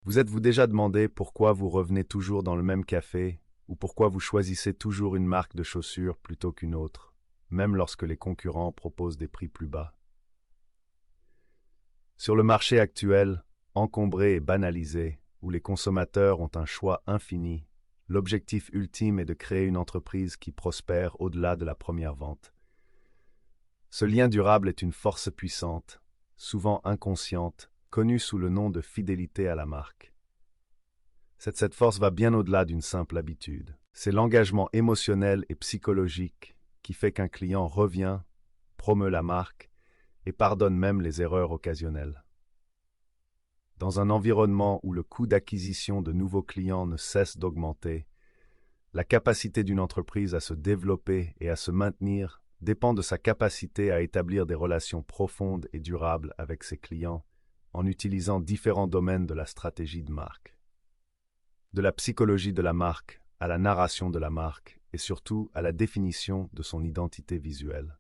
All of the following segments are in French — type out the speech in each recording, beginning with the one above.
Vous êtes-vous déjà demandé pourquoi vous revenez toujours dans le même café ou pourquoi vous choisissez toujours une marque de chaussures plutôt qu'une autre, même lorsque les concurrents proposent des prix plus bas? Sur le marché actuel, encombré et banalisé, où les consommateurs ont un choix infini, l'objectif ultime est de créer une entreprise qui prospère au-delà de la première vente. Ce lien durable est une force puissante, souvent inconsciente, connue sous le nom de fidélité à la marque. Cette force va bien au-delà d'une simple habitude. C'est l'engagement émotionnel et psychologique qui fait qu'un client revient, promeut la marque et pardonne même les erreurs occasionnelles. Dans un environnement où le coût d'acquisition de nouveaux clients ne cesse d'augmenter, la capacité d'une entreprise à se développer et à se maintenir dépend de sa capacité à établir des relations profondes et durables avec ses clients en utilisant différents domaines de la stratégie de marque. De la psychologie de la marque à la narration de la marque et surtout à la définition de son identité visuelle.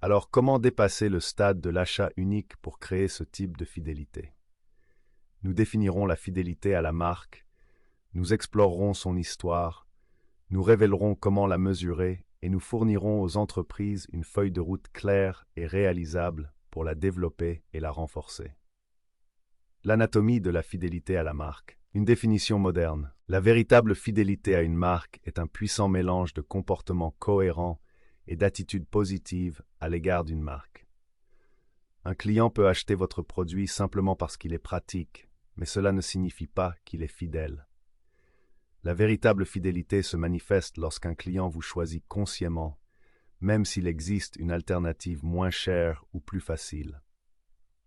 Alors comment dépasser le stade de l'achat unique pour créer ce type de fidélité? Nous définirons la fidélité à la marque, nous explorerons son histoire, nous révélerons comment la mesurer et nous fournirons aux entreprises une feuille de route claire et réalisable pour la développer et la renforcer. L'anatomie de la fidélité à la marque. Une définition moderne. La véritable fidélité à une marque est un puissant mélange de comportements cohérents et d'attitudes positives à l'égard d'une marque. Un client peut acheter votre produit simplement parce qu'il est pratique, mais cela ne signifie pas qu'il est fidèle. La véritable fidélité se manifeste lorsqu'un client vous choisit consciemment, même s'il existe une alternative moins chère ou plus facile.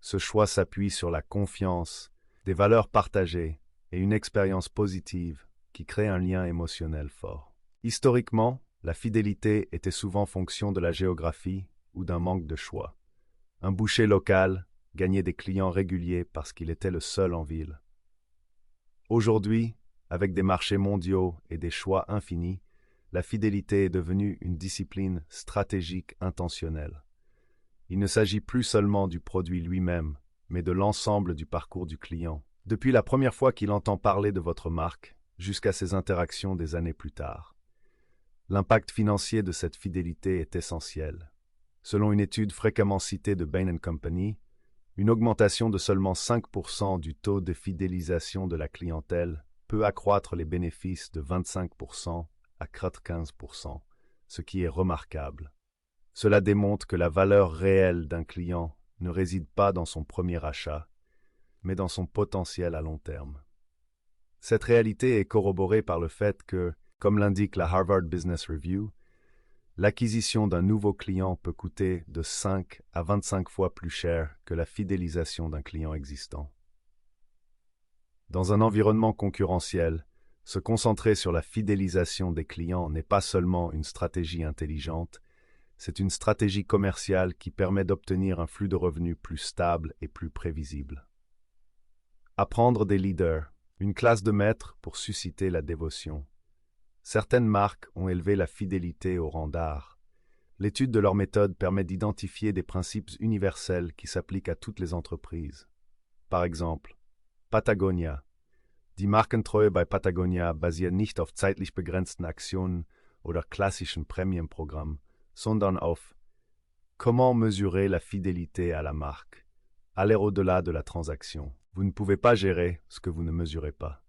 Ce choix s'appuie sur la confiance, des valeurs partagées et une expérience positive qui crée un lien émotionnel fort. Historiquement, la fidélité était souvent fonction de la géographie ou d'un manque de choix. Un boucher local gagnait des clients réguliers parce qu'il était le seul en ville. Aujourd'hui, avec des marchés mondiaux et des choix infinis, la fidélité est devenue une discipline stratégique intentionnelle. Il ne s'agit plus seulement du produit lui-même, mais de l'ensemble du parcours du client, depuis la première fois qu'il entend parler de votre marque jusqu'à ses interactions des années plus tard. L'impact financier de cette fidélité est essentiel. Selon une étude fréquemment citée de Bain & Company, une augmentation de seulement 5% du taux de fidélisation de la clientèle peut accroître les bénéfices de 25% à 15%, ce qui est remarquable. Cela démontre que la valeur réelle d'un client ne réside pas dans son premier achat, mais dans son potentiel à long terme. Cette réalité est corroborée par le fait que, comme l'indique la Harvard Business Review, l'acquisition d'un nouveau client peut coûter de 5 à 25 fois plus cher que la fidélisation d'un client existant. Dans un environnement concurrentiel, se concentrer sur la fidélisation des clients n'est pas seulement une stratégie intelligente, c'est une stratégie commerciale qui permet d'obtenir un flux de revenus plus stable et plus prévisible. Apprendre des leaders, une classe de maîtres pour susciter la dévotion. Certaines marques ont élevé la fidélité au rang d'art. L'étude de leur méthode permet d'identifier des principes universels qui s'appliquent à toutes les entreprises. Par exemple, Patagonia. Die Markentreue bei Patagonia basiert nicht auf zeitlich begrenzten Aktionen oder klassischen Prämienprogrammen, sondern auf comment mesurer la fidélité à la marque. Aller au-delà de la transaction. Vous ne pouvez pas gérer ce que vous ne mesurez pas.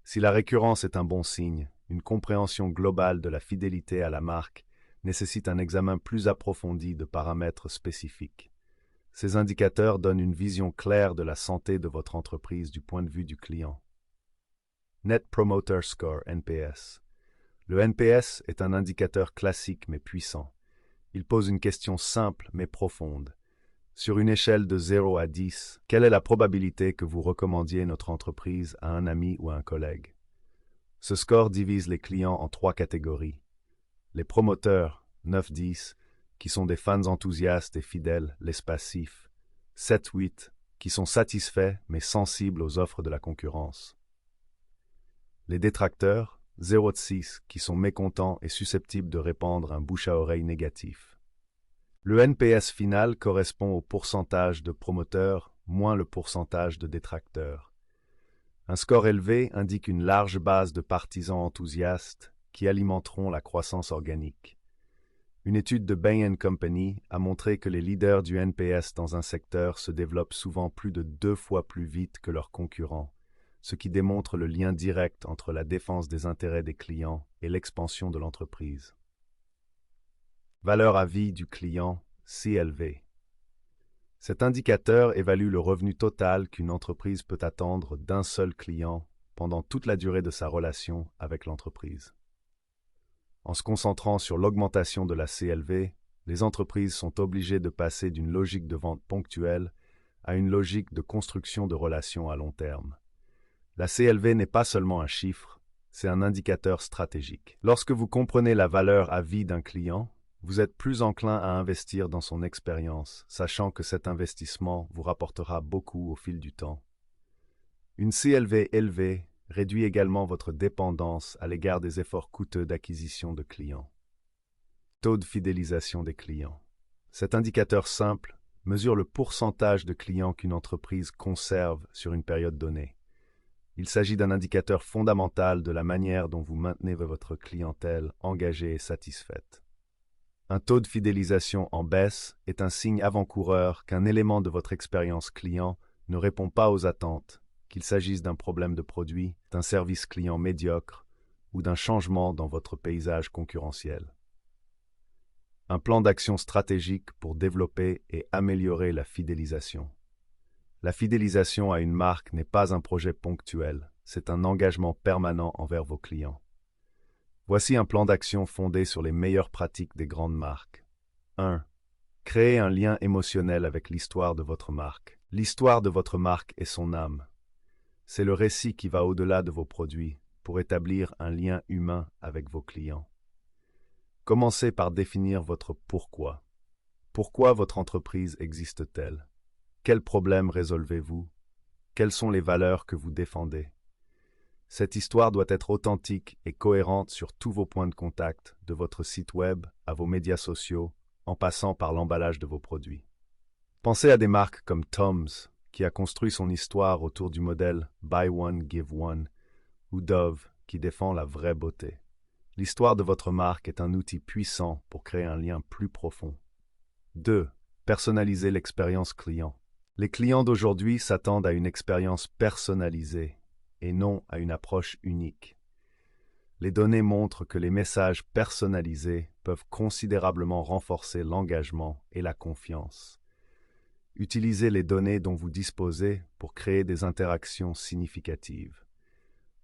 Si la récurrence est un bon signe, une compréhension globale de la fidélité à la marque nécessite un examen plus approfondi de paramètres spécifiques. Ces indicateurs donnent une vision claire de la santé de votre entreprise du point de vue du client. Net Promoter Score, NPS. Le NPS est un indicateur classique mais puissant. Il pose une question simple mais profonde. Sur une échelle de 0 à 10, quelle est la probabilité que vous recommandiez notre entreprise à un ami ou à un collègue? Ce score divise les clients en 3 catégories. Les promoteurs, 9-10, qui sont des fans enthousiastes et fidèles, les passifs. 7-8, qui sont satisfaits mais sensibles aux offres de la concurrence. Les détracteurs, 0-6, qui sont mécontents et susceptibles de répandre un bouche-à-oreille négatif. Le NPS final correspond au pourcentage de promoteurs moins le pourcentage de détracteurs. Un score élevé indique une large base de partisans enthousiastes qui alimenteront la croissance organique. Une étude de Bain & Company a montré que les leaders du NPS dans un secteur se développent souvent plus de 2 fois plus vite que leurs concurrents, ce qui démontre le lien direct entre la défense des intérêts des clients et l'expansion de l'entreprise. Valeur à vie du client, CLV. Cet indicateur évalue le revenu total qu'une entreprise peut attendre d'un seul client pendant toute la durée de sa relation avec l'entreprise. En se concentrant sur l'augmentation de la CLV, les entreprises sont obligées de passer d'une logique de vente ponctuelle à une logique de construction de relations à long terme. La CLV n'est pas seulement un chiffre, c'est un indicateur stratégique. Lorsque vous comprenez la valeur à vie d'un client, vous êtes plus enclin à investir dans son expérience, sachant que cet investissement vous rapportera beaucoup au fil du temps. Une CLV élevée réduit également votre dépendance à l'égard des efforts coûteux d'acquisition de clients. Taux de fidélisation des clients. Cet indicateur simple mesure le pourcentage de clients qu'une entreprise conserve sur une période donnée. Il s'agit d'un indicateur fondamental de la manière dont vous maintenez votre clientèle engagée et satisfaite. Un taux de fidélisation en baisse est un signe avant-coureur qu'un élément de votre expérience client ne répond pas aux attentes, qu'il s'agisse d'un problème de produit, d'un service client médiocre ou d'un changement dans votre paysage concurrentiel. Un plan d'action stratégique pour développer et améliorer la fidélisation. La fidélisation à une marque n'est pas un projet ponctuel, c'est un engagement permanent envers vos clients. Voici un plan d'action fondé sur les meilleures pratiques des grandes marques. 1. Créez un lien émotionnel avec l'histoire de votre marque. L'histoire de votre marque est son âme. C'est le récit qui va au-delà de vos produits pour établir un lien humain avec vos clients. Commencez par définir votre pourquoi. Pourquoi votre entreprise existe-t-elle? Quels problèmes résolvez-vous? Quelles sont les valeurs que vous défendez? Cette histoire doit être authentique et cohérente sur tous vos points de contact, de votre site web à vos médias sociaux, en passant par l'emballage de vos produits. Pensez à des marques comme Tom's, qui a construit son histoire autour du modèle Buy One, Give One, ou Dove, qui défend la vraie beauté. L'histoire de votre marque est un outil puissant pour créer un lien plus profond. 2. Personnaliser l'expérience client. Les clients d'aujourd'hui s'attendent à une expérience personnalisée et non à une approche unique. Les données montrent que les messages personnalisés peuvent considérablement renforcer l'engagement et la confiance. Utilisez les données dont vous disposez pour créer des interactions significatives.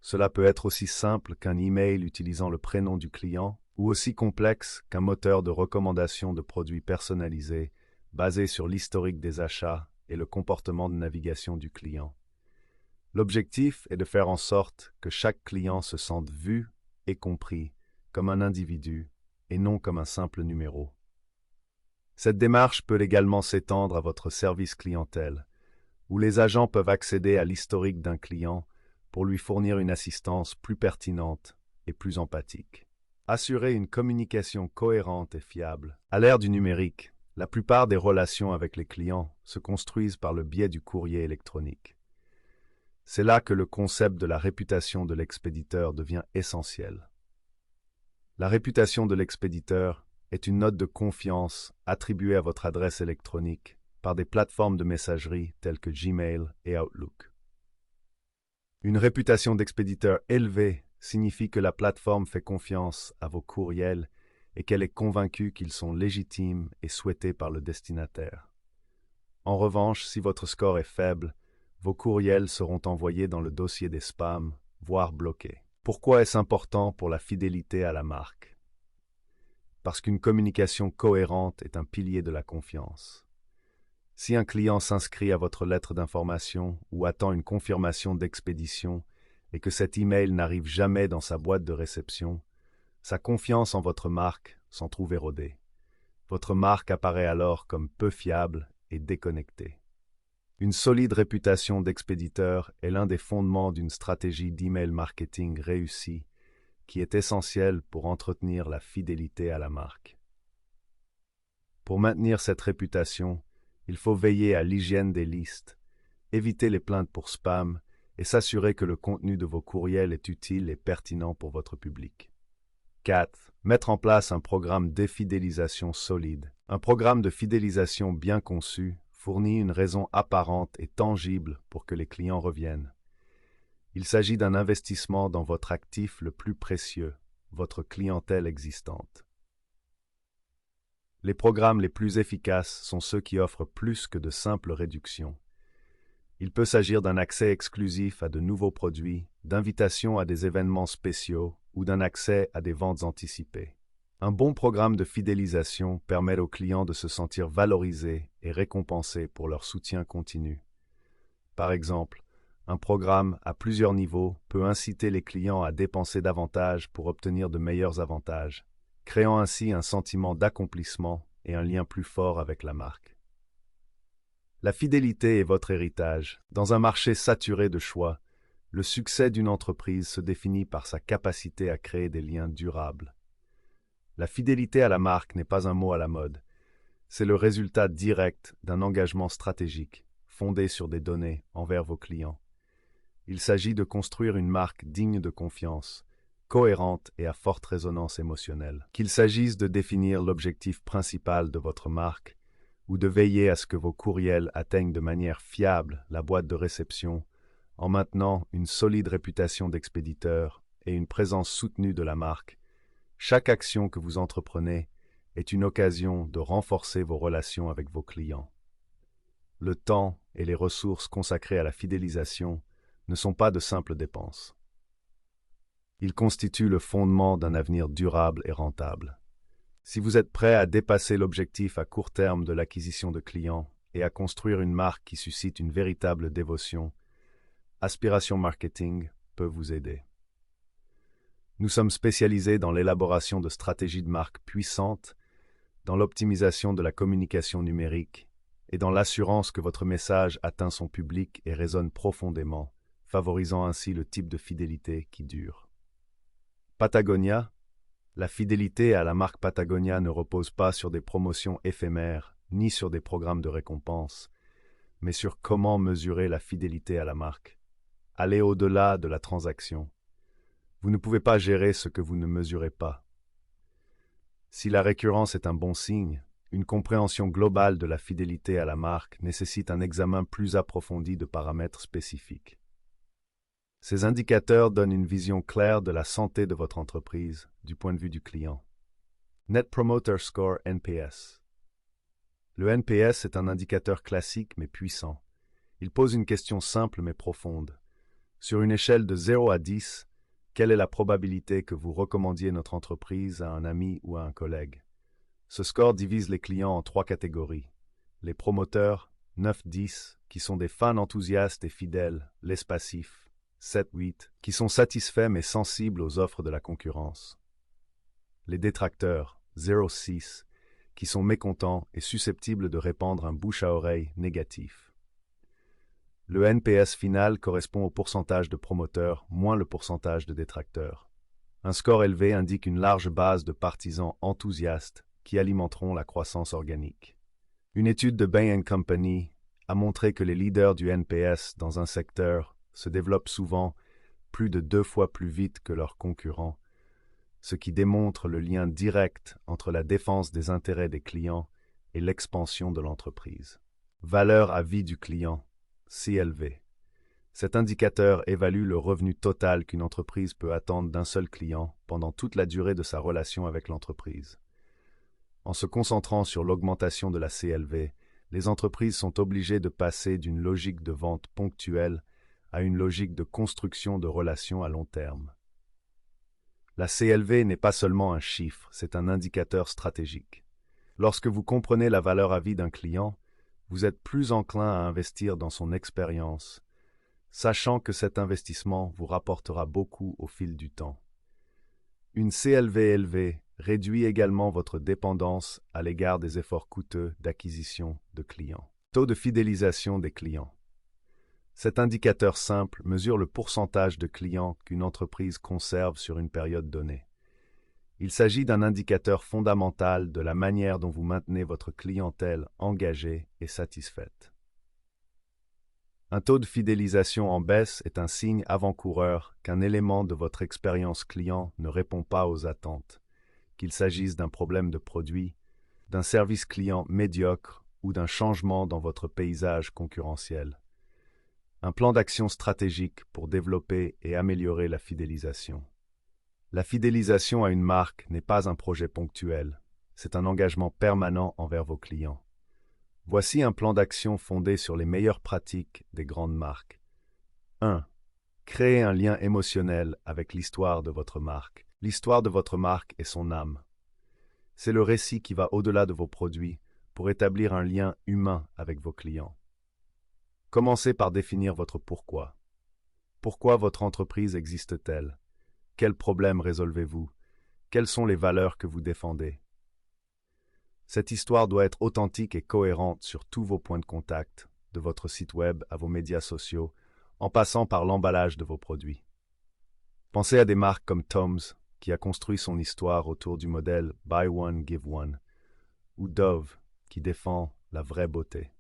Cela peut être aussi simple qu'un email utilisant le prénom du client ou aussi complexe qu'un moteur de recommandation de produits personnalisés basé sur l'historique des achats et le comportement de navigation du client. L'objectif est de faire en sorte que chaque client se sente vu et compris comme un individu et non comme un simple numéro. Cette démarche peut également s'étendre à votre service clientèle, où les agents peuvent accéder à l'historique d'un client pour lui fournir une assistance plus pertinente et plus empathique. Assurer une communication cohérente et fiable. À l'ère du numérique, la plupart des relations avec les clients se construisent par le biais du courrier électronique. C'est là que le concept de la réputation de l'expéditeur devient essentiel. La réputation de l'expéditeur est une note de confiance attribuée à votre adresse électronique par des plateformes de messagerie telles que Gmail et Outlook. Une réputation d'expéditeur élevée signifie que la plateforme fait confiance à vos courriels et qu'elle est convaincue qu'ils sont légitimes et souhaités par le destinataire. En revanche, si votre score est faible, vos courriels seront envoyés dans le dossier des spams, voire bloqués. Pourquoi est-ce important pour la fidélité à la marque? Parce qu'une communication cohérente est un pilier de la confiance. Si un client s'inscrit à votre lettre d'information ou attend une confirmation d'expédition et que cet email n'arrive jamais dans sa boîte de réception, sa confiance en votre marque s'en trouve érodée. Votre marque apparaît alors comme peu fiable et déconnectée. Une solide réputation d'expéditeur est l'un des fondements d'une stratégie d'email marketing réussie qui est essentielle pour entretenir la fidélité à la marque. Pour maintenir cette réputation, il faut veiller à l'hygiène des listes, éviter les plaintes pour spam et s'assurer que le contenu de vos courriels est utile et pertinent pour votre public. 4. Mettre en place un programme de fidélisation solide. Un programme de fidélisation bien conçu fournit une raison apparente et tangible pour que les clients reviennent. Il s'agit d'un investissement dans votre actif le plus précieux, votre clientèle existante. Les programmes les plus efficaces sont ceux qui offrent plus que de simples réductions. Il peut s'agir d'un accès exclusif à de nouveaux produits, d'invitations à des événements spéciaux ou d'un accès à des ventes anticipées. Un bon programme de fidélisation permet aux clients de se sentir valorisés et récompensés pour leur soutien continu. Par exemple, un programme à plusieurs niveaux peut inciter les clients à dépenser davantage pour obtenir de meilleurs avantages, créant ainsi un sentiment d'accomplissement et un lien plus fort avec la marque. La fidélité est votre héritage. Dans un marché saturé de choix, le succès d'une entreprise se définit par sa capacité à créer des liens durables. La fidélité à la marque n'est pas un mot à la mode. C'est le résultat direct d'un engagement stratégique, fondé sur des données envers vos clients. Il s'agit de construire une marque digne de confiance, cohérente et à forte résonance émotionnelle. Qu'il s'agisse de définir l'objectif principal de votre marque, ou de veiller à ce que vos courriels atteignent de manière fiable la boîte de réception, en maintenant une solide réputation d'expéditeur et une présence soutenue de la marque, chaque action que vous entreprenez est une occasion de renforcer vos relations avec vos clients. Le temps et les ressources consacrées à la fidélisation ne sont pas de simples dépenses. Ils constituent le fondement d'un avenir durable et rentable. Si vous êtes prêt à dépasser l'objectif à court terme de l'acquisition de clients et à construire une marque qui suscite une véritable dévotion, Aspiration Marketing peut vous aider. Nous sommes spécialisés dans l'élaboration de stratégies de marque puissantes, dans l'optimisation de la communication numérique et dans l'assurance que votre message atteint son public et résonne profondément, favorisant ainsi le type de fidélité qui dure. Patagonia. La fidélité à la marque Patagonia ne repose pas sur des promotions éphémères, ni sur des programmes de récompense, mais sur comment mesurer la fidélité à la marque. Aller au-delà de la transaction. Vous ne pouvez pas gérer ce que vous ne mesurez pas. Si la récurrence est un bon signe, une compréhension globale de la fidélité à la marque nécessite un examen plus approfondi de paramètres spécifiques. Ces indicateurs donnent une vision claire de la santé de votre entreprise du point de vue du client. Net Promoter Score (NPS). Le NPS est un indicateur classique mais puissant. Il pose une question simple mais profonde. Sur une échelle de 0 à 10, quelle est la probabilité que vous recommandiez notre entreprise à un ami ou à un collègue? Ce score divise les clients en 3 catégories. Les promoteurs, 9-10, qui sont des fans enthousiastes et fidèles, les passifs, 7-8, qui sont satisfaits mais sensibles aux offres de la concurrence. Les détracteurs, 0-6, qui sont mécontents et susceptibles de répandre un bouche-à-oreille négatif. Le NPS final correspond au pourcentage de promoteurs moins le pourcentage de détracteurs. Un score élevé indique une large base de partisans enthousiastes qui alimenteront la croissance organique. Une étude de Bain & Company a montré que les leaders du NPS dans un secteur se développent souvent plus de 2 fois plus vite que leurs concurrents, ce qui démontre le lien direct entre la défense des intérêts des clients et l'expansion de l'entreprise. Valeur à vie du client, CLV. Cet indicateur évalue le revenu total qu'une entreprise peut attendre d'un seul client pendant toute la durée de sa relation avec l'entreprise. En se concentrant sur l'augmentation de la CLV, les entreprises sont obligées de passer d'une logique de vente ponctuelle à une logique de construction de relations à long terme. La CLV n'est pas seulement un chiffre, c'est un indicateur stratégique. Lorsque vous comprenez la valeur à vie d'un client, vous êtes plus enclin à investir dans son expérience, sachant que cet investissement vous rapportera beaucoup au fil du temps. Une CLV élevée réduit également votre dépendance à l'égard des efforts coûteux d'acquisition de clients. Taux de fidélisation des clients. Cet indicateur simple mesure le pourcentage de clients qu'une entreprise conserve sur une période donnée. Il s'agit d'un indicateur fondamental de la manière dont vous maintenez votre clientèle engagée et satisfaite. Un taux de fidélisation en baisse est un signe avant-coureur qu'un élément de votre expérience client ne répond pas aux attentes, qu'il s'agisse d'un problème de produit, d'un service client médiocre ou d'un changement dans votre paysage concurrentiel. Un plan d'action stratégique pour développer et améliorer la fidélisation. La fidélisation à une marque n'est pas un projet ponctuel, c'est un engagement permanent envers vos clients. Voici un plan d'action fondé sur les meilleures pratiques des grandes marques. 1. Créez un lien émotionnel avec l'histoire de votre marque. L'histoire de votre marque est son âme. C'est le récit qui va au-delà de vos produits pour établir un lien humain avec vos clients. Commencez par définir votre pourquoi. Pourquoi votre entreprise existe-t-elle? Quels problèmes résolvez-vous? Quelles sont les valeurs que vous défendez? Cette histoire doit être authentique et cohérente sur tous vos points de contact, de votre site web à vos médias sociaux, en passant par l'emballage de vos produits. Pensez à des marques comme Tom's, qui a construit son histoire autour du modèle Buy One, Give One, ou Dove, qui défend la vraie beauté.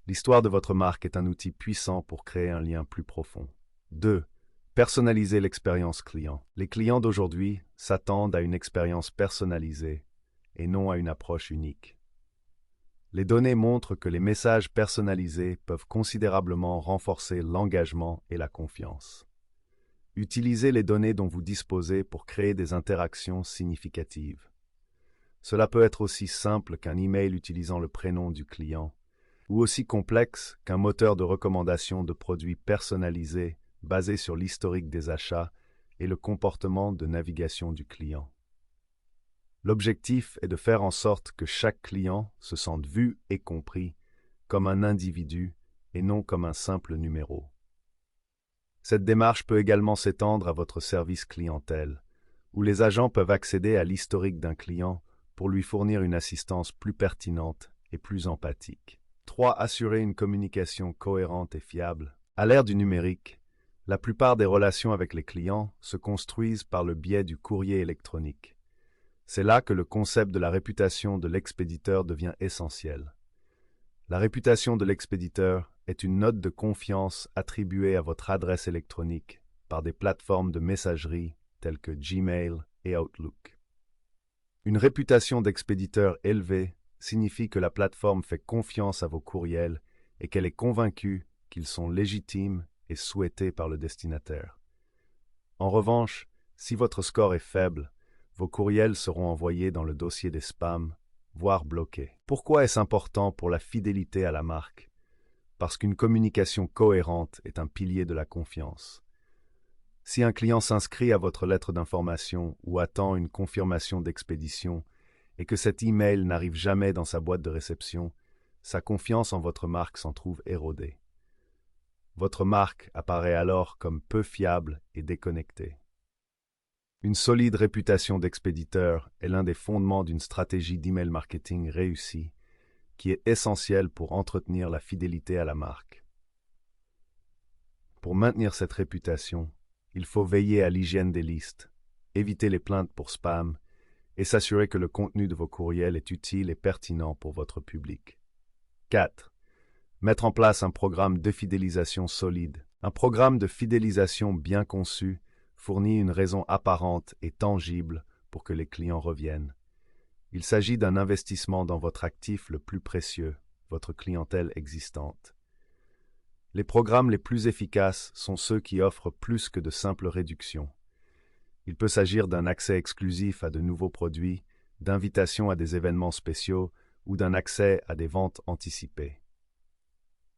L'histoire de votre marque est un outil puissant pour créer un lien plus profond. 2. Personnaliser l'expérience client. Les clients d'aujourd'hui s'attendent à une expérience personnalisée et non à une approche unique. Les données montrent que les messages personnalisés peuvent considérablement renforcer l'engagement et la confiance. Utilisez les données dont vous disposez pour créer des interactions significatives. Cela peut être aussi simple qu'un email utilisant le prénom du client, ou aussi complexe qu'un moteur de recommandation de produits personnalisés basé sur l'historique des achats et le comportement de navigation du client. L'objectif est de faire en sorte que chaque client se sente vu et compris comme un individu et non comme un simple numéro. Cette démarche peut également s'étendre à votre service clientèle, où les agents peuvent accéder à l'historique d'un client pour lui fournir une assistance plus pertinente et plus empathique. 3. Assurer une communication cohérente et fiable. À l'ère du numérique, la plupart des relations avec les clients se construisent par le biais du courrier électronique. C'est là que le concept de la réputation de l'expéditeur devient essentiel. La réputation de l'expéditeur est une note de confiance attribuée à votre adresse électronique par des plateformes de messagerie telles que Gmail et Outlook. Une réputation d'expéditeur élevée signifie que la plateforme fait confiance à vos courriels et qu'elle est convaincue qu'ils sont légitimes et souhaités par le destinataire. En revanche, si votre score est faible, vos courriels seront envoyés dans le dossier des spams, voire bloqués. Pourquoi est-ce important pour la fidélité à la marque? Parce qu'une communication cohérente est un pilier de la confiance. Si un client s'inscrit à votre lettre d'information ou attend une confirmation d'expédition et que cet email n'arrive jamais dans sa boîte de réception, sa confiance en votre marque s'en trouve érodée. Votre marque apparaît alors comme peu fiable et déconnectée. Une solide réputation d'expéditeur est l'un des fondements d'une stratégie d'email marketing réussie, qui est essentielle pour entretenir la fidélité à la marque. Pour maintenir cette réputation, il faut veiller à l'hygiène des listes, éviter les plaintes pour spam et s'assurer que le contenu de vos courriels est utile et pertinent pour votre public. 4. Mettre en place un programme de fidélisation solide. Un programme de fidélisation bien conçu fournit une raison apparente et tangible pour que les clients reviennent. Il s'agit d'un investissement dans votre actif le plus précieux, votre clientèle existante. Les programmes les plus efficaces sont ceux qui offrent plus que de simples réductions. Il peut s'agir d'un accès exclusif à de nouveaux produits, d'invitations à des événements spéciaux ou d'un accès à des ventes anticipées.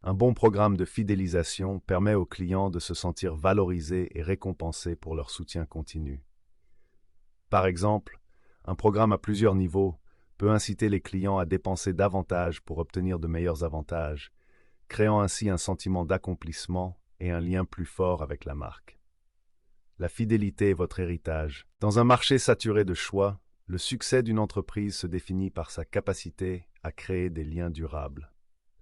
Un bon programme de fidélisation permet aux clients de se sentir valorisés et récompensés pour leur soutien continu. Par exemple, un programme à plusieurs niveaux peut inciter les clients à dépenser davantage pour obtenir de meilleurs avantages, créant ainsi un sentiment d'accomplissement et un lien plus fort avec la marque. La fidélité est votre héritage. Dans un marché saturé de choix, le succès d'une entreprise se définit par sa capacité à créer des liens durables.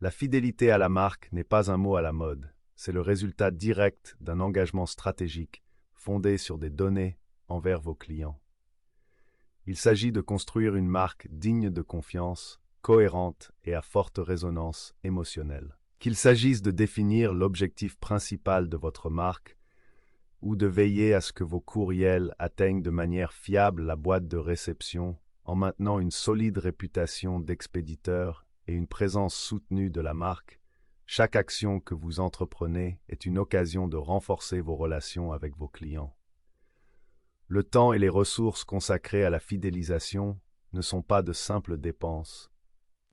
La fidélité à la marque n'est pas un mot à la mode, c'est le résultat direct d'un engagement stratégique fondé sur des données envers vos clients. Il s'agit de construire une marque digne de confiance, cohérente et à forte résonance émotionnelle. Qu'il s'agisse de définir l'objectif principal de votre marque ou de veiller à ce que vos courriels atteignent de manière fiable la boîte de réception en maintenant une solide réputation d'expéditeur et une présence soutenue de la marque, chaque action que vous entreprenez est une occasion de renforcer vos relations avec vos clients. Le temps et les ressources consacrées à la fidélisation ne sont pas de simples dépenses.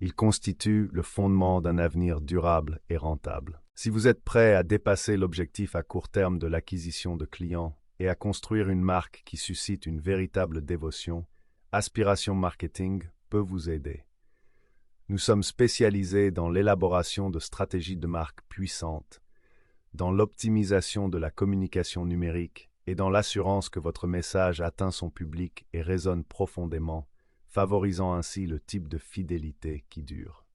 Ils constituent le fondement d'un avenir durable et rentable. Si vous êtes prêt à dépasser l'objectif à court terme de l'acquisition de clients et à construire une marque qui suscite une véritable dévotion, Aspiration Marketing peut vous aider. Nous sommes spécialisés dans l'élaboration de stratégies de marque puissantes, dans l'optimisation de la communication numérique et dans l'assurance que votre message atteint son public et résonne profondément, favorisant ainsi le type de fidélité qui dure.